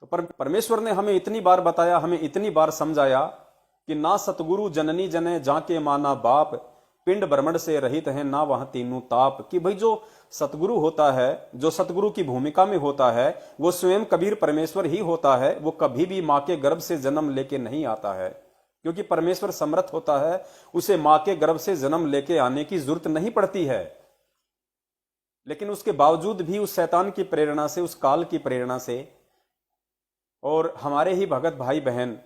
तो परमेश्वर ने हमें इतनी बार बताया, हमें इतनी बार समझाया कि ना सतगुरु जननी जने जाके माना बाप, पिंड ब्रह्मंड से रहित है ना वहां तीनों ताप। कि भाई जो सतगुरु होता है, जो सतगुरु की भूमिका में होता है, वो स्वयं कबीर परमेश्वर ही होता है। वो कभी भी मां के गर्भ से जन्म लेके नहीं आता है, क्योंकि परमेश्वर समर्थ होता है, उसे मां के गर्भ से जन्म लेके आने की जरूरत नहीं पड़ती है। लेकिन उसके बावजूद भी उस शैतान की प्रेरणा से, उस काल की प्रेरणा से, और हमारे ही भगत भाई बहन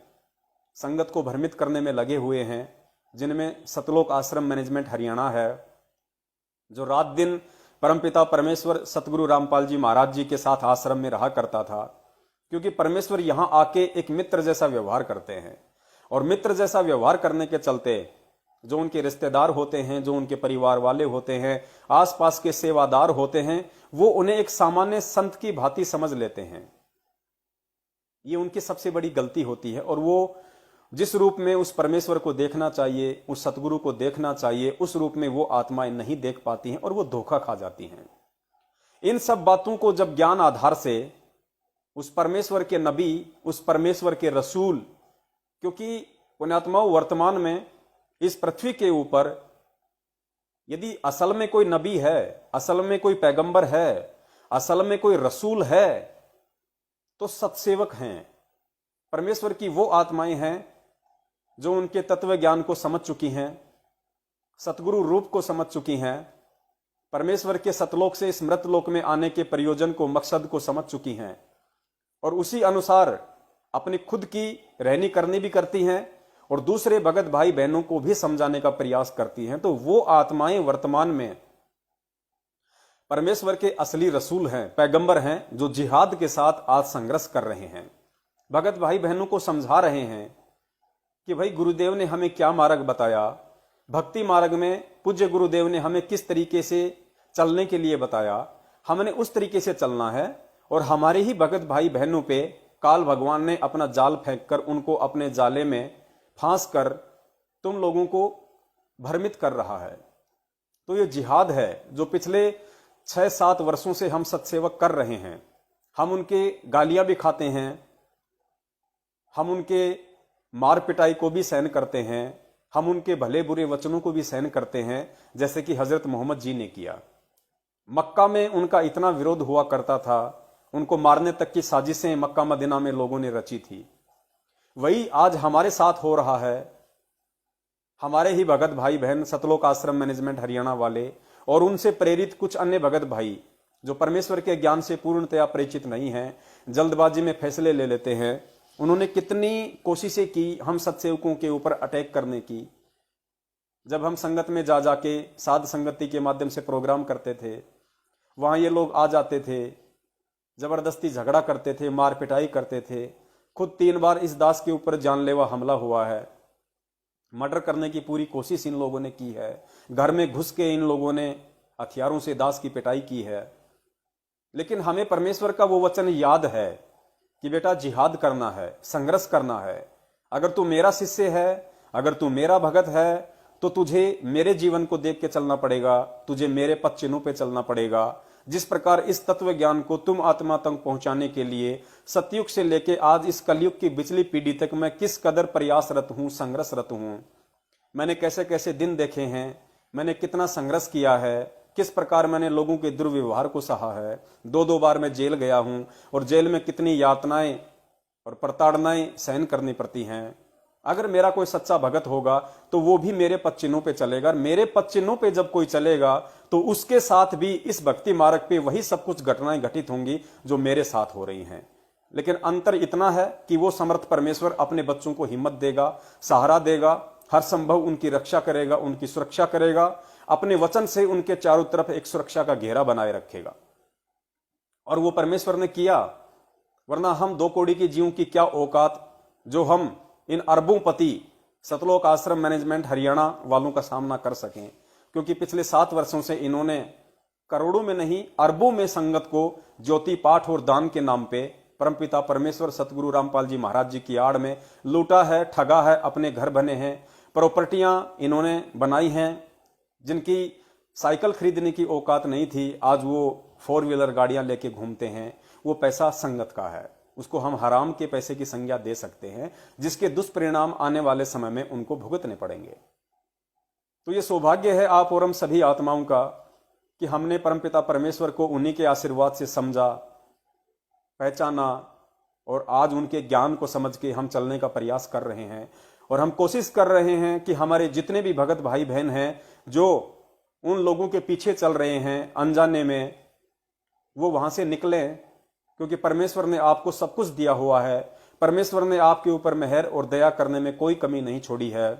संगत को भ्रमित करने में लगे हुए हैं, जिनमें सतलोक आश्रम मैनेजमेंट हरियाणा है, जो रात दिन परमपिता परमेश्वर सतगुरु रामपाल जी महाराज जी के साथ आश्रम में रहा करता था। क्योंकि परमेश्वर यहां आके एक मित्र जैसा व्यवहार करते हैं, और मित्र जैसा व्यवहार करने के चलते जो उनके रिश्तेदार होते हैं, जो उनके परिवार वाले होते हैं, आसपास के सेवादार होते हैं, वो उन्हें एक सामान्य संत की भांति समझ लेते हैं। ये उनकी सबसे बड़ी गलती होती है। और वो जिस रूप में उस परमेश्वर को देखना चाहिए, उस सतगुरु को देखना चाहिए, उस रूप में वो आत्माएं नहीं देख पाती हैं और वो धोखा खा जाती हैं। इन सब बातों को जब ज्ञान आधार से उस परमेश्वर के नबी, उस परमेश्वर के रसूल, क्योंकि पुण्यात्माओं वर्तमान में इस पृथ्वी के ऊपर यदि असल में कोई नबी है, असल में कोई पैगंबर है, असल में कोई रसूल है, तो सत्सेवक हैं। परमेश्वर की वो आत्माएं हैं जो उनके तत्व ज्ञान को समझ चुकी हैं, सतगुरु रूप को समझ चुकी हैं, परमेश्वर के सतलोक से इस मृतलोक में आने के प्रयोजन को, मकसद को समझ चुकी हैं, और उसी अनुसार अपनी खुद की रहनी करनी भी करती हैं और दूसरे भगत भाई बहनों को भी समझाने का प्रयास करती हैं। तो वो आत्माएं वर्तमान में परमेश्वर के असली रसूल हैं, पैगंबर हैं, जो जिहाद के साथ आज संघर्ष कर रहे हैं, भगत भाई बहनों को समझा रहे हैं कि भाई गुरुदेव ने हमें क्या मार्ग बताया, भक्ति मार्ग में पूज्य गुरुदेव ने हमें किस तरीके से चलने के लिए बताया, हमने उस तरीके से चलना है। और हमारे ही भगत भाई बहनों पे काल भगवान ने अपना जाल फेंककर उनको अपने जाले में फांस कर तुम लोगों को भ्रमित कर रहा है। तो ये जिहाद है जो पिछले 6-7 वर्षों से हम सत्सेवक कर रहे हैं। हम उनके गालियां भी खाते हैं, हम उनके मार पिटाई को भी सहन करते हैं, हम उनके भले बुरे वचनों को भी सहन करते हैं, जैसे कि हजरत मोहम्मद जी ने किया। मक्का में उनका इतना विरोध हुआ करता था, उनको मारने तक की साजिशें मक्का मदीना में लोगों ने रची थी। वही आज हमारे साथ हो रहा है। हमारे ही भगत भाई बहन सतलोक आश्रम मैनेजमेंट हरियाणा वाले और उनसे प्रेरित कुछ अन्य भगत भाई जो परमेश्वर के ज्ञान से पूर्णतया परिचित नहीं हैं, जल्दबाजी में फैसले ले लेते हैं, उन्होंने कितनी कोशिशें की हम सत्सेवकों के ऊपर अटैक करने की। जब हम संगत में जा जाके साध संगति के माध्यम से प्रोग्राम करते थे, वहां ये लोग आ जाते थे, जबरदस्ती झगड़ा करते थे, मार पिटाई करते थे। खुद 3 बार इस दास के ऊपर जानलेवा हमला हुआ है, मर्डर करने की पूरी कोशिश इन लोगों ने की है, घर में घुस के इन लोगों ने हथियारों से दास की पिटाई की है। लेकिन हमें परमेश्वर का वो वचन याद है कि बेटा जिहाद करना है, संघर्ष करना है। अगर तू मेरा शिष्य है, अगर तू मेरा भगत है, तो तुझे मेरे जीवन को देख के चलना पड़ेगा, तुझे मेरे पद चिन्हों पे चलना पड़ेगा। जिस प्रकार इस तत्व ज्ञान को तुम आत्मा तक पहुंचाने के लिए सतयुग से लेके आज इस कलयुग की बिचली पीढ़ी तक मैं किस कदर प्रयासरत हूं, संघर्षरत हूं। मैंने कैसे कैसे दिन देखे हैं, मैंने कितना संघर्ष किया है, किस प्रकार मैंने लोगों के दुर्व्यवहार को सहा है। 2-2 बार मैं जेल गया हूं और जेल में कितनी यातनाएं और प्रताड़नाएं सहन करनी पड़ती हैं। अगर मेरा कोई सच्चा भगत होगा तो वो भी मेरे पद चिन्हों पे चलेगा। मेरे पद चिन्हों पे जब कोई चलेगा तो उसके साथ भी इस भक्ति मार्ग पे वही सब कुछ घटनाएं घटित होंगी जो मेरे साथ हो रही हैं। लेकिन अंतर इतना है कि वो समर्थ परमेश्वर अपने बच्चों को हिम्मत देगा, सहारा देगा, हर संभव उनकी रक्षा करेगा, उनकी सुरक्षा करेगा, अपने वचन से उनके चारों तरफ एक सुरक्षा का घेरा बनाए रखेगा। और वो परमेश्वर ने किया, वरना हम 2 कौड़ी की जीवों की क्या औकात जो हम इन अरबों पति सतलोक आश्रम मैनेजमेंट हरियाणा वालों का सामना कर सकें। क्योंकि पिछले 7 वर्षों से इन्होंने करोड़ों में नहीं अरबों में संगत को ज्योति पाठ और दान के नाम पे परमपिता परमेश्वर सतगुरु रामपाल जी महाराज जी की आड़ में लूटा है, ठगा है, अपने घर बने हैं, प्रॉपर्टियां इन्होंने बनाई हैं, जिनकी साइकिल खरीदने की औकात नहीं थी, आज वो 4 व्हीलर गाड़ियां लेके घूमते हैं। वो पैसा संगत का है। उसको हम हराम के पैसे की संज्ञा दे सकते हैं, जिसके दुष्परिणाम आने वाले समय में उनको भुगतने पड़ेंगे। तो ये सौभाग्य है आप और हम सभी आत्माओं का कि हमने परमपिता परमेश्वर को उन्हीं के आशीर्वाद से समझा, पहचाना और आज उनके ज्ञान को समझ के हम चलने का प्रयास कर रहे हैं। और हम कोशिश कर रहे हैं कि हमारे जितने भी भगत भाई बहन हैं जो उन लोगों के पीछे चल रहे हैं अनजाने में, वो वहां से निकलें, क्योंकि परमेश्वर ने आपको सब कुछ दिया हुआ है। परमेश्वर ने आपके ऊपर मेहर और दया करने में कोई कमी नहीं छोड़ी है।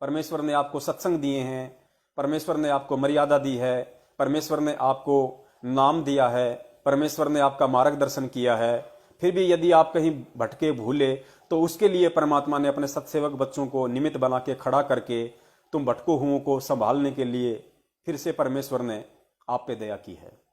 परमेश्वर ने आपको सत्संग दिए हैं, परमेश्वर ने आपको मर्यादा दी है, परमेश्वर ने आपको नाम दिया है, परमेश्वर ने आपका मार्गदर्शन किया है। फिर भी यदि आप कहीं भटके भूले तो उसके लिए परमात्मा ने अपने सत्सेवक बच्चों को निमित्त बना के खड़ा करके तुम भटको हुओं को संभालने के लिए फिर से परमेश्वर ने आप पे दया की है।